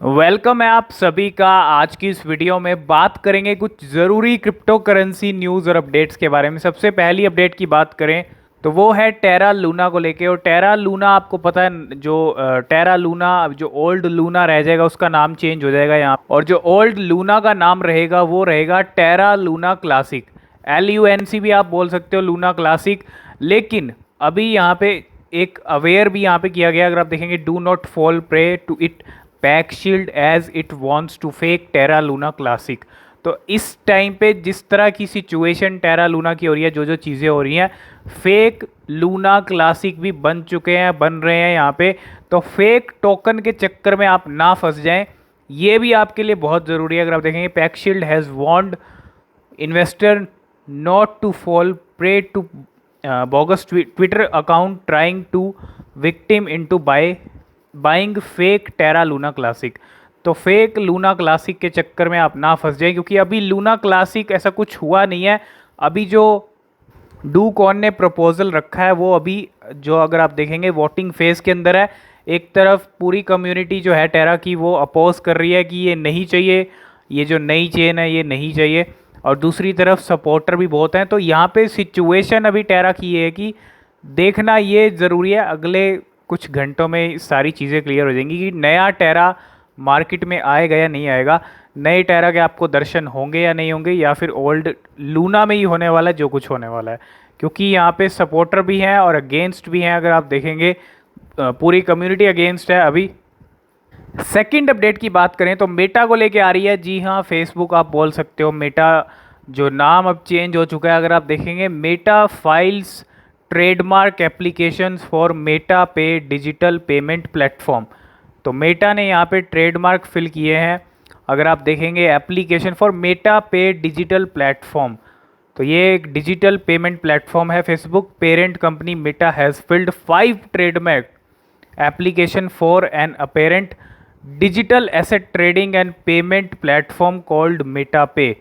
Welcome है आप सभी का। आज की इस वीडियो में बात करेंगे कुछ ज़रूरी क्रिप्टो करेंसी न्यूज़ और अपडेट्स के बारे में। सबसे पहली अपडेट की बात करें तो वो है टेरा लूना को लेके। और टेरा लूना आपको पता है, जो टेरा लूना, जो ओल्ड लूना रह जाएगा उसका नाम चेंज हो जाएगा यहाँ, और जो ओल्ड लूना का नाम रहेगा वो रहेगा टेरा लूना क्लासिक। LUNC भी आप बोल सकते हो, लूना क्लासिक। लेकिन अभी यहाँ पे एक अवेयर भी यहाँ पे किया गया, अगर आप देखेंगे, do not fall prey to it Peck Shield as it wants to fake Terra Luna Classic. तो इस टाइम पे जिस तरह की सिचुएशन टेरा लूना की हो रही है, जो जो चीज़ें हो रही हैं, फेक लूना क्लासिक भी बन चुके हैं, बन रहे हैं यहाँ पे। तो फेक टोकन के चक्कर में आप ना फंस जाएं, ये भी आपके लिए बहुत ज़रूरी है। अगर आप देखेंगे, Peck Shield has warned investor not to fall prey to bogus Twitter account trying to victim into buying fake Terra Luna Classic. तो फेक लूना क्लासिक के चक्कर में आप ना फंस जाए, क्योंकि अभी लूना क्लासिक ऐसा कुछ हुआ नहीं है। अभी जो डू कॉन ने प्रपोजल रखा है वो अभी, जो अगर आप देखेंगे, वोटिंग फेज के अंदर है। एक तरफ पूरी कम्युनिटी जो है टेरा की, वो अपोज कर रही है कि ये नहीं चाहिए, ये जो नई चेन है ये नहीं चाहिए, और दूसरी तरफ सपोर्टर भी बहुत हैं। तो यहाँ पे सिचुएशन अभी टेरा की ये है कि देखना ये ज़रूरी है, अगले कुछ घंटों में सारी चीज़ें क्लियर हो जाएंगी कि नया टेरा मार्केट में आएगा या नहीं आएगा, नए टेरा के आपको दर्शन होंगे या नहीं होंगे, या फिर ओल्ड लूना में ही होने वाला है जो कुछ होने वाला है। क्योंकि यहाँ पे सपोर्टर भी हैं और अगेंस्ट भी हैं। अगर आप देखेंगे, पूरी कम्युनिटी अगेंस्ट है अभी। सेकंड अपडेट की बात करें तो मेटा को लेके आ रही है। जी हाँ, फेसबुक आप बोल सकते हो। मेटा जो नाम अब चेंज हो चुका है, अगर आप देखेंगे, Meta files trademark application for Meta Pay digital payment platform. तो मेटा ने यहाँ पे ट्रेडमार्क फिल किए हैं। अगर आप देखेंगे, application for Meta Pay digital platform, तो ये एक डिजिटल पेमेंट प्लेटफॉर्म है। Facebook parent company Meta has filed 5 trademark application for an apparent digital asset trading and payment platform called Meta Pay.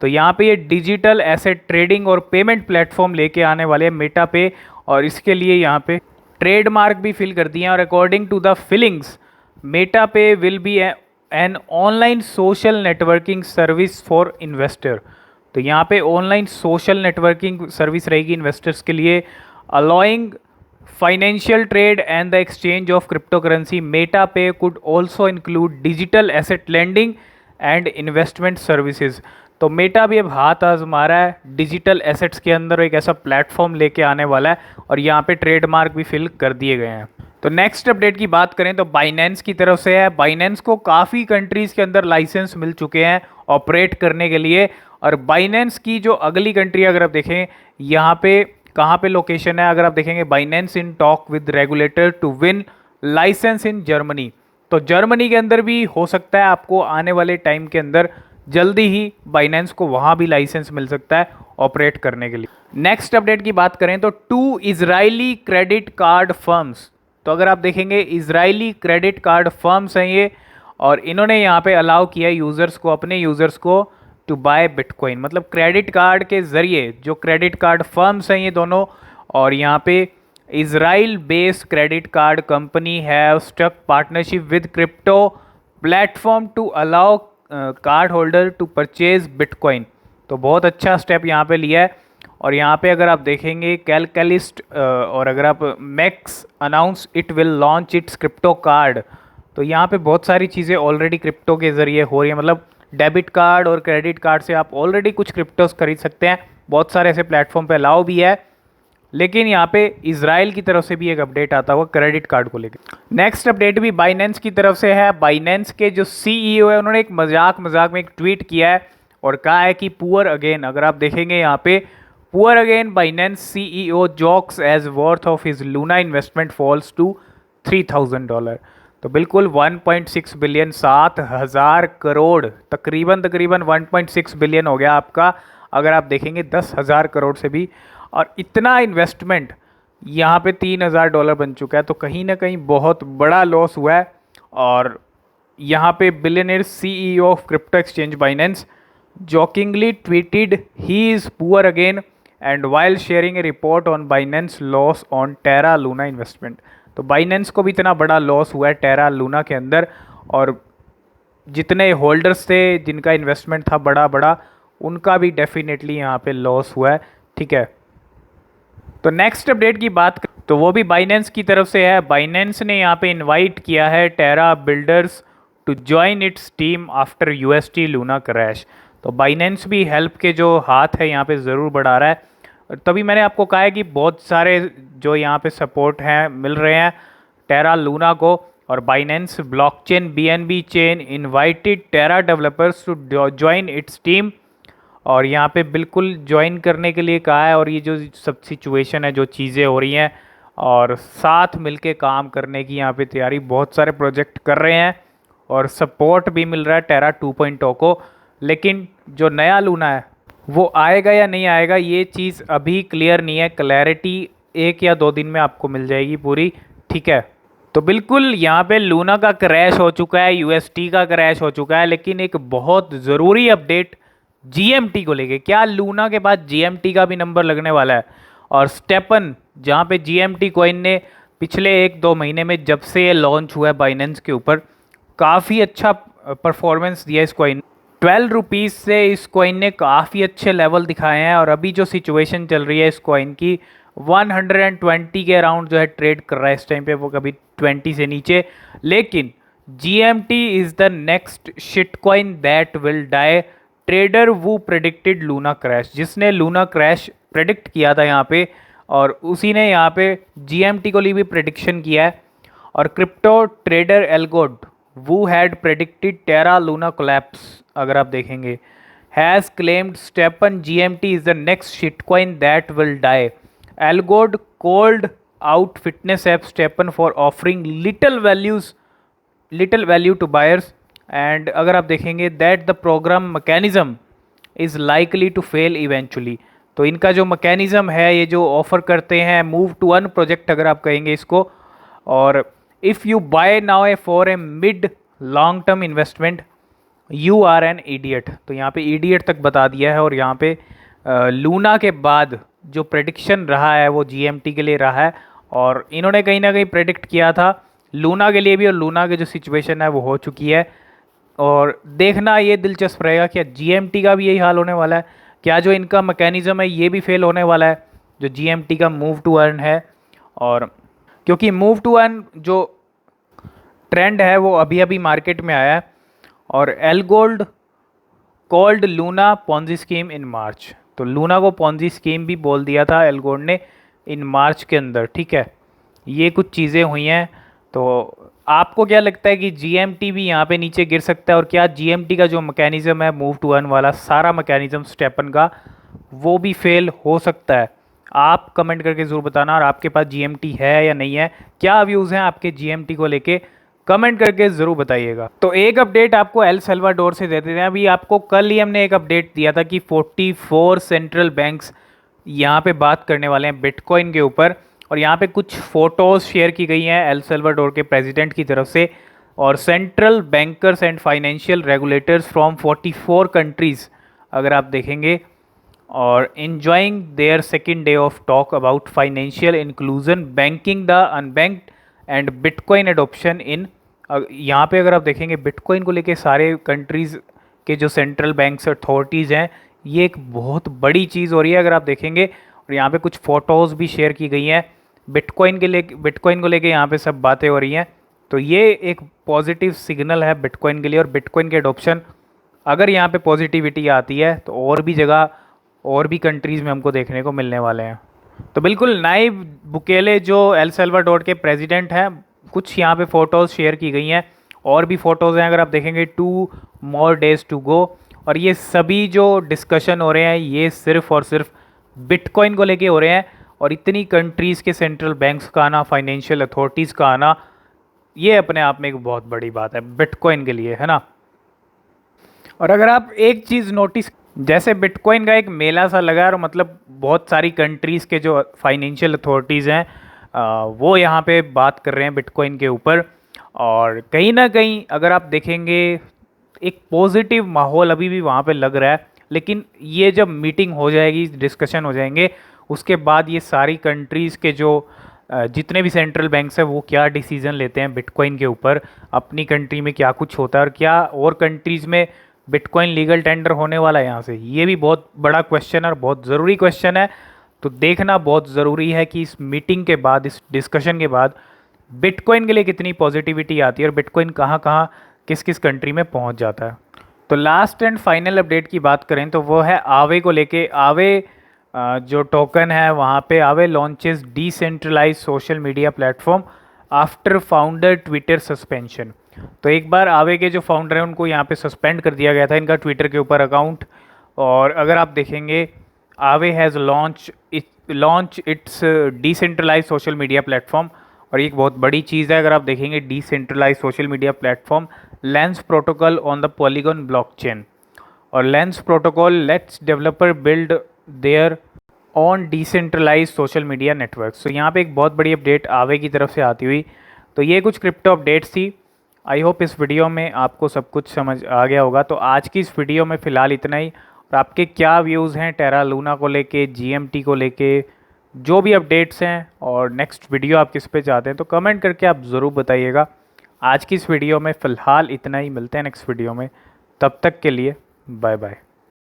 तो यहाँ पे ये डिजिटल एसेट ट्रेडिंग और payment platform लेके आने वाले हैं मेटा पे, और इसके लिए यहाँ पे ट्रेडमार्क भी फिल कर दिए हैं। और according to the filings, Meta pay will be an online social networking service for investor. तो यहाँ पे ऑनलाइन सोशल नेटवर्किंग सर्विस रहेगी इन्वेस्टर्स के लिए, allowing financial trade and the exchange of crypto currency. Meta pay could also include digital asset lending and investment services. तो Meta भी अब हाथ आजमा रहा है डिजिटल एसेट्स के अंदर, एक ऐसा प्लेटफॉर्म लेके आने वाला है, और यहाँ पे ट्रेडमार्क भी फिल कर दिए गए हैं। तो नेक्स्ट अपडेट की बात करें तो बाइनेंस की तरफ से है। बाइनेंस को काफ़ी कंट्रीज़ के अंदर लाइसेंस मिल चुके हैं ऑपरेट करने के लिए। और बाइनेंस की जो अगली कंट्री, अगर आप देखें यहाँ पे कहाँ पे लोकेशन है, अगर आप देखेंगे, Binance in talk with regulator to win licence in Germany. तो जर्मनी के अंदर भी हो सकता है आपको आने वाले टाइम के अंदर जल्दी ही बाइनेंस को वहाँ भी लाइसेंस मिल सकता है ऑपरेट करने के लिए। नेक्स्ट अपडेट की बात करें तो 2 इजरायली क्रेडिट कार्ड फर्म्स। तो अगर आप देखेंगे, इजरायली क्रेडिट कार्ड फर्म्स हैं ये, और इन्होंने यहाँ पे अलाउ किया यूज़र्स को, अपने यूज़र्स को, टू बाय बिटकॉइन। मतलब क्रेडिट कार्ड के ज़रिए, जो क्रेडिट कार्ड फर्म्स हैं ये दोनों, और यहाँ पे Israel based credit card company have struck partnership with crypto platform to allow card holder to purchase Bitcoin. तो बहुत अच्छा स्टेप यहाँ पे लिया है। और यहाँ पे अगर आप देखेंगे, कैलकलिस्ट और अगर आप max announce it will launch its crypto card. तो यहाँ पे बहुत सारी चीज़ें ऑलरेडी क्रिप्टो के ज़रिए हो रही है। मतलब डेबिट कार्ड और क्रेडिट कार्ड से आप ऑलरेडी कुछ क्रिप्टोस खरीद सकते हैं। बहुत सारे ऐसे प्लेटफॉर्म पे अलाउ भी है। लेकिन यहाँ पे इजराइल की तरफ से भी एक अपडेट आता हुआ क्रेडिट कार्ड को लेकर। नेक्स्ट अपडेट भी बाइनेंस की तरफ से है। बाइनेंस के जो CEO है, उन्होंने एक मजाक में एक ट्वीट किया है और कहा है कि पुअर अगेन। अगर आप देखेंगे यहाँ पे, poor again Binance CEO jokes as worth of his Luna investment falls to $3,000। तो बिल्कुल 1.6 बिलियन, 7,000 करोड़, तकरीबन 1.6 बिलियन हो गया आपका। अगर आप देखेंगे 10,000 करोड़ से भी, और इतना इन्वेस्टमेंट यहाँ पे $3,000 बन चुका है। तो कहीं ना कहीं बहुत बड़ा लॉस हुआ है। और यहाँ पे billionaire CEO of crypto exchange Binance jokingly tweeted he is poor again and while sharing a report on Binance loss on Terra Luna investment. तो बाइनेंस को भी इतना बड़ा लॉस हुआ है टेरा लूना के अंदर, और जितने होल्डर्स थे जिनका इन्वेस्टमेंट था बड़ा बड़ा, उनका भी डेफिनेटली यहाँ पे लॉस हुआ है। ठीक है, तो नेक्स्ट अपडेट की बात तो वो भी बाइनेंस की तरफ से है। बाइनेंस ने यहाँ पे इनवाइट किया है Terra builders to join its team after UST Luna crash. तो बाइनेंस भी हेल्प के जो हाथ है यहाँ पे ज़रूर बढ़ा रहा है। और तभी मैंने आपको कहा है कि बहुत सारे जो यहाँ पे सपोर्ट हैं मिल रहे हैं टेरा लूना को। और Binance blockchain BNB chain invited Terra developers to join its team, और यहाँ पे बिल्कुल ज्वाइन करने के लिए कहा है। और ये जो सब सिचुएशन है, जो चीज़ें हो रही हैं, और साथ मिलके काम करने की यहाँ पे तैयारी, बहुत सारे प्रोजेक्ट कर रहे हैं और सपोर्ट भी मिल रहा है टेरा 2.0 को। लेकिन जो नया लूना है वो आएगा या नहीं आएगा, ये चीज़ अभी क्लियर नहीं है। क्लैरिटी 1 या 2 दिन में आपको मिल जाएगी पूरी। ठीक है, तो बिल्कुल यहाँ पे लूना का क्रैश हो चुका है, यूएसटी का क्रैश हो चुका है, लेकिन एक बहुत ज़रूरी अपडेट जीएमटी को लेके। क्या लूना के बाद जीएमटी का भी नंबर लगने वाला है? और स्टेपन, जहाँ पे जीएमटी कॉइन ने पिछले 1-2 महीने में जब से ये लॉन्च हुआ है बाइनेंस के ऊपर, काफ़ी अच्छा परफॉर्मेंस दिया इस कॉइन। 12 रुपीज़ से इस कॉइन ने काफ़ी अच्छे लेवल दिखाए हैं। और अभी जो सिचुएशन चल रही है इस कॉइन की, 120 के अराउंड जो है ट्रेड कर रहा है इस टाइम पे, वो कभी 20 से नीचे। लेकिन GMT is the next shit coin that will die. Trader who predicted Luna crash, जिसने लूना क्रैश प्रेडिक्ट किया था यहाँ पे, और उसी ने यहाँ पे जीएमटी को लिए भी प्रेडिक्शन किया है। और crypto trader Algod who had predicted Terra Luna collapse, अगर आप देखेंगे, has claimed STEPN GMT is the next shit coin that will die. Algod called out fitness app STEPN for offering little value to buyers, and अगर आप देखेंगे that the program mechanism is likely to fail eventually. तो इनका जो mechanism है, ये जो offer करते हैं मूव टू अर्न प्रोजेक्ट, अगर आप कहेंगे इसको, और if you buy now a for a mid long term investment you are an idiot. तो यहाँ पे इडियट तक बता दिया है। और यहाँ पे लूना के बाद जो प्रेडिक्शन रहा है वो जीएमटी के लिए रहा है, और इन्होंने कहीं ना कहीं प्रेडिक्ट किया था लूना के लिए भी, और लूना की जो सिचुएशन है वो हो चुकी है। और देखना ये दिलचस्प रहेगा कि जीएमटी का भी यही हाल होने वाला है, क्या जो इनका मैकेनिज़्म है ये भी फेल होने वाला है, जो जीएमटी का मूव टू अर्न है। और क्योंकि मूव टू अर्न जो ट्रेंड है वो अभी अभी मार्केट में आया है। और Algod called Luna Ponzi scheme in March. तो लूना को पॉन्जी स्कीम भी बोल दिया था एल्गोड ने इन मार्च के अंदर। ठीक है, ये कुछ चीज़ें हुई हैं। तो आपको क्या लगता है कि जीएमटी भी यहाँ पे नीचे गिर सकता है? और क्या जीएमटी का जो मैकेनिज़्म है मूव टू अर्न वाला, सारा मैकेनिज़्म स्टेपन का, वो भी फेल हो सकता है? आप कमेंट करके ज़रूर बताना। और आपके पास जीएमटी है या नहीं है, क्या व्यूज़ हैं आपके जीएमटी को लेके, कमेंट करके ज़रूर बताइएगा। तो एक अपडेट आपको एल सल्वाडोर से दे देते हैं। अभी आपको कल ही हमने एक अपडेट दिया था कि 44 सेंट्रल बैंक्स यहाँ पे बात करने वाले हैं बिटकॉइन के ऊपर। और यहाँ पे कुछ फ़ोटोज़ शेयर की गई हैं एल सल्वाडोर के प्रेसिडेंट की तरफ से, और central bankers and financial regulators from 44 countries, अगर आप देखेंगे, और enjoying their second day of talk about financial inclusion, banking the unbanked and Bitcoin adoption in। यहाँ पे अगर आप देखेंगे बिटकॉइन को लेके सारे कंट्रीज़ के जो सेंट्रल बैंक्स अथॉरिटीज़ हैं, ये एक बहुत बड़ी चीज़ हो रही है अगर आप देखेंगे। और यहाँ पे कुछ फ़ोटोज़ भी शेयर की गई हैं बिटकॉइन को लेके यहाँ पे सब बातें हो रही हैं। तो ये एक पॉजिटिव सिग्नल है बिटकॉइन के लिए। और बिटकॉइन के अडोप्शन अगर यहाँ पे पॉजिटिविटी आती है तो और भी जगह और भी कंट्रीज़ में हमको देखने को मिलने वाले हैं। तो बिल्कुल नाइब बुकेले जो एल सल्वाडोर के प्रेसिडेंट हैं, कुछ यहाँ पे फ़ोटोज़ शेयर की गई हैं, और भी फ़ोटोज़ हैं अगर आप देखेंगे, 2 more days to go। और ये सभी जो डिस्कशन हो रहे हैं ये सिर्फ़ और सिर्फ बिटकॉइन को लेके हो रहे हैं। और इतनी कंट्रीज़ के सेंट्रल बैंक्स का आना, फाइनेंशियल अथॉरिटीज़ का आना, ये अपने आप में एक बहुत बड़ी बात है बिटकॉइन के लिए, है ना। और अगर आप एक चीज़ नोटिस, जैसे बिटकॉइन का एक मेला सा लगा है, और मतलब बहुत सारी कंट्रीज़ के जो फाइनेंशियल अथॉरिटीज़ हैं वो यहाँ पे बात कर रहे हैं बिटकॉइन के ऊपर। और कहीं ना कहीं अगर आप देखेंगे एक पॉजिटिव माहौल अभी भी वहाँ पे लग रहा है। लेकिन ये जब मीटिंग हो जाएगी, डिस्कशन हो जाएंगे, उसके बाद ये सारी कंट्रीज़ के जो जितने भी सेंट्रल बैंक्स हैं वो क्या डिसीजन लेते हैं बिटकॉइन के ऊपर, अपनी कंट्री में क्या कुछ होता है और क्या और कंट्रीज़ में बिटकॉइन लीगल टेंडर होने वाला है यहाँ से। ये भी बहुत बड़ा क्वेश्चन है और बहुत ज़रूरी क्वेश्चन है। तो देखना बहुत ज़रूरी है कि इस मीटिंग के बाद, इस डिस्कशन के बाद बिटकॉइन के लिए कितनी पॉजिटिविटी आती है और बिटकॉइन कहाँ कहाँ किस किस कंट्री में पहुँच जाता है। तो लास्ट एंड फाइनल अपडेट की बात करें तो वो है आवे को लेके। आवे जो टोकन है वहाँ पे Aave launches decentralise social media platform after founder Twitter suspension. तो एक बार आवे के जो फाउंडर हैं उनको यहाँ पे सस्पेंड कर दिया गया था इनका ट्विटर के ऊपर अकाउंट। और अगर आप देखेंगे Aave has launch its decentralise social media platform. और ये एक बहुत बड़ी चीज़ है। अगर आप देखेंगे decentralise social media platform Lens protocol on the Polygon blockchain. और Lens protocol lets developer build their on decentralise social media network. तो यहाँ पे एक बहुत बड़ी अपडेट आवे की तरफ से आती हुई। तो ये कुछ क्रिप्टो अपडेट्स थी। आई होप इस वीडियो में आपको सब कुछ समझ आ गया होगा। तो आज की इस वीडियो में फ़िलहाल इतना ही। और आपके क्या व्यूज़ हैं टेरा लूना को लेके, जीएमटी को लेके, जो भी अपडेट्स हैं, और नेक्स्ट वीडियो आप किस पे चाहते हैं तो कमेंट करके आप ज़रूर बताइएगा। आज की इस वीडियो में फ़िलहाल इतना ही। मिलते हैं नेक्स्ट वीडियो में, तब तक के लिए बाय बाय।